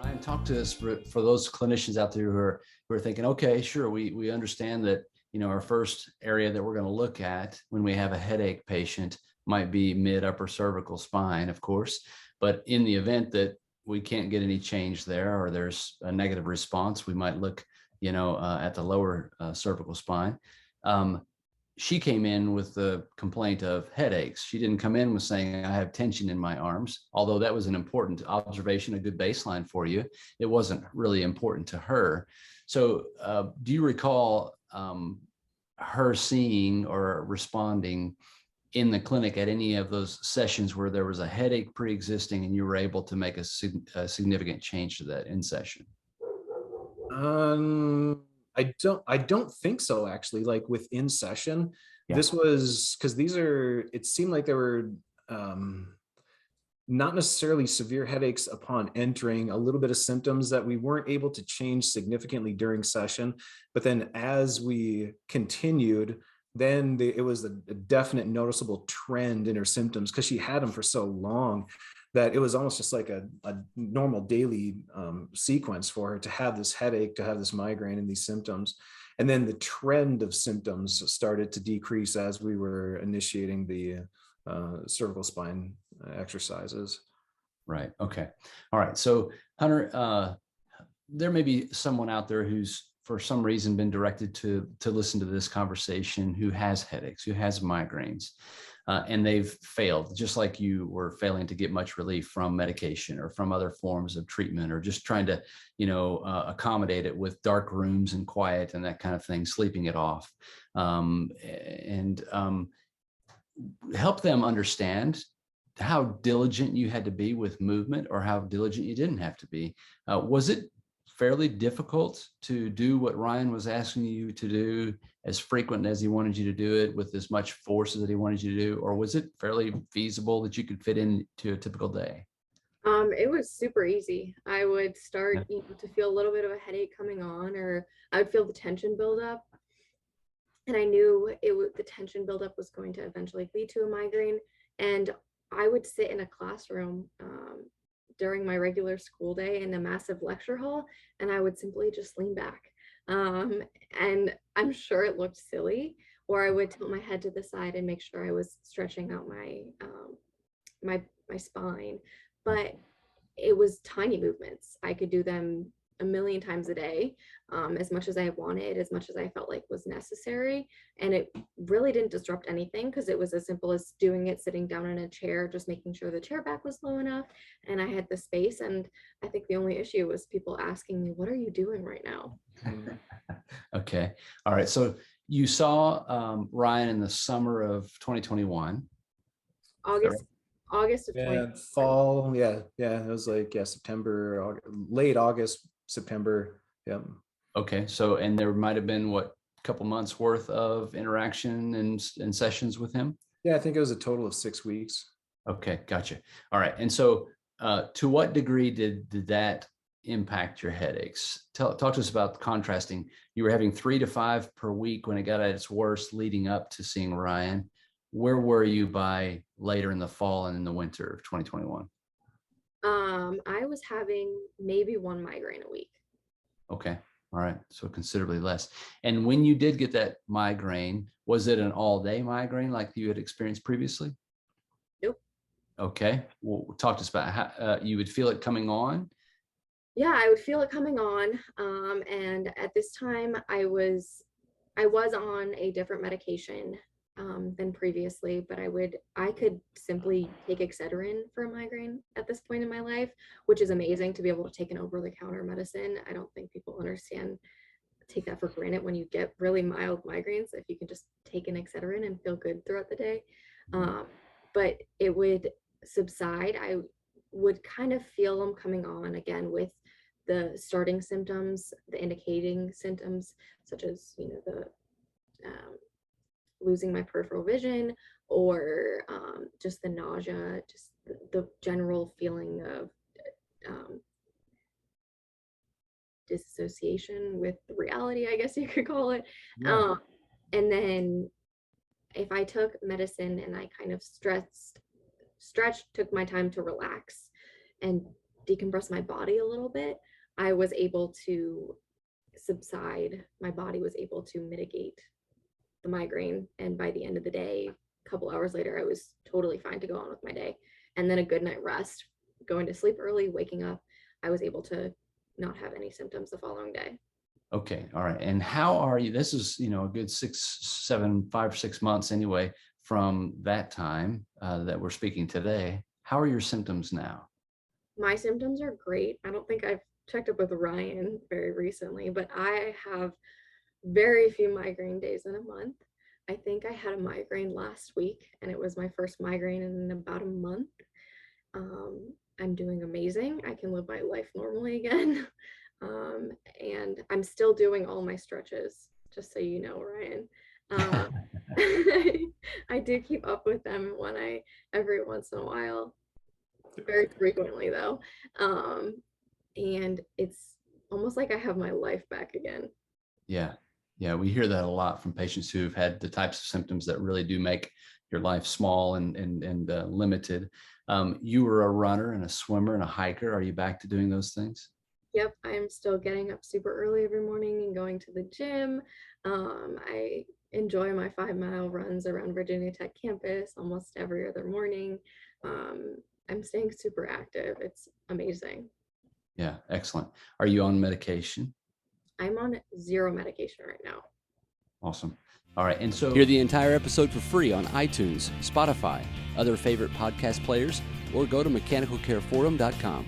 Ryan, talk to us for those clinicians out there who are thinking, okay, sure, we understand that, our first area that we're going to look at when we have a headache patient might be mid upper cervical spine, of course, but in the event that we can't get any change there or there's a negative response, we might look, at the lower cervical spine. She came in with the complaint of headaches. She didn't come in with saying, I have tension in my arms, although that was an important observation, a good baseline for you. It wasn't really important to her. So do you recall her seeing or responding in the clinic at any of those sessions where there was a headache pre-existing and you were able to make a significant change to that in session? I don't think so, actually. Like within session, Yeah. this was because it seemed like there were not necessarily severe headaches upon entering, a little bit of symptoms that we weren't able to change significantly during session. But then as we continued, then it was a definite noticeable trend in her symptoms because she had them for so long that it was almost just like a normal daily sequence for her to have this headache, to have this migraine and these symptoms. And then the trend of symptoms started to decrease as we were initiating the cervical spine exercises. Right. Okay. All right. So Hunter, there may be someone out there who's for some reason been directed to listen to this conversation who has headaches, who has migraines, and they've failed, just like you were failing to get much relief from medication or from other forms of treatment, or just trying to, accommodate it with dark rooms and quiet and that kind of thing, sleeping it off, and help them understand how diligent you had to be with movement or how diligent you didn't have to be. Was it fairly difficult to do what Ryan was asking you to do as frequent as he wanted you to do it with as much force that he wanted you to do? Or was it fairly feasible that you could fit into a typical day? It was super easy. I would start, to feel a little bit of a headache coming on, or I would feel the tension build up. And I knew the tension buildup was going to eventually lead to a migraine. And I would sit in a classroom during my regular school day in a massive lecture hall, and I would simply just lean back. And I'm sure it looked silly, or I would tilt my head to the side and make sure I was stretching out my spine. But it was tiny movements. I could do them a million times a day, as much as I wanted, as much as I felt like was necessary. And it really didn't disrupt anything because it was as simple as doing it sitting down in a chair, just making sure the chair back was low enough and I had the space. And I think the only issue was people asking me, what are you doing right now? Okay. All right. So you saw Ryan in the summer of 2021. August of fall. Yeah. It was like September, late August, September. Yeah. Okay. So, and there might have been a couple months worth of interaction and sessions with him? Yeah, I think it was a total of 6 weeks. Okay, gotcha. All right. And so to what degree did that impact your headaches? Talk to us about contrasting. You were having 3 to 5 per week when it got at its worst leading up to seeing Ryan. Where were you by later in the fall and in the winter of 2021? I was having maybe 1 migraine a week. Okay. All right. So considerably less. And when you did get that migraine, was it an all-day migraine like you had experienced previously? Nope. Okay. Well, talk to us about how you would feel it coming on. Yeah, I would feel it coming on. And at this time I was on a different medication than previously, but I could simply take Excedrin for a migraine at this point in my life, which is amazing to be able to take an over-the-counter medicine. I don't think people take that for granted when you get really mild migraines, if you can just take an Excedrin and feel good throughout the day. But it would subside. I would kind of feel them coming on again with the starting symptoms, the indicating symptoms, such as, the losing my peripheral vision, or just the nausea, just the general feeling of disassociation with reality, I guess you could call it. Yeah. And then if I took medicine and I kind of stretched, took my time to relax and decompress my body a little bit, I was able to subside. My body was able to mitigate the migraine. And by the end of the day, a couple hours later, I was totally fine to go on with my day. And then a good night rest, going to sleep early, waking up, I was able to not have any symptoms the following day. Okay. All right. And how are you? This is, a good 5 or 6 months anyway from that time that we're speaking today. How are your symptoms now? My symptoms are great. I don't think I've checked up with Ryan very recently, but I have very few migraine days in a month. I think I had a migraine last week, and it was my first migraine in about a month. I'm doing amazing. I can live my life normally again. And I'm still doing all my stretches, just so you know, Ryan. I do keep up with them every once in a while, very frequently though. And it's almost like I have my life back again. Yeah. Yeah. We hear that a lot from patients who've had the types of symptoms that really do make your life small and limited. You were a runner and a swimmer and a hiker. Are you back to doing those things? Yep, I'm still getting up super early every morning and going to the gym. I enjoy my 5-mile runs around Virginia Tech campus almost every other morning. I'm staying super active. It's amazing. Yeah, excellent. Are you on medication? I'm on 0 medication right now. Awesome. All right. And so hear the entire episode for free on iTunes, Spotify, other favorite podcast players, or go to mechanicalcareforum.com.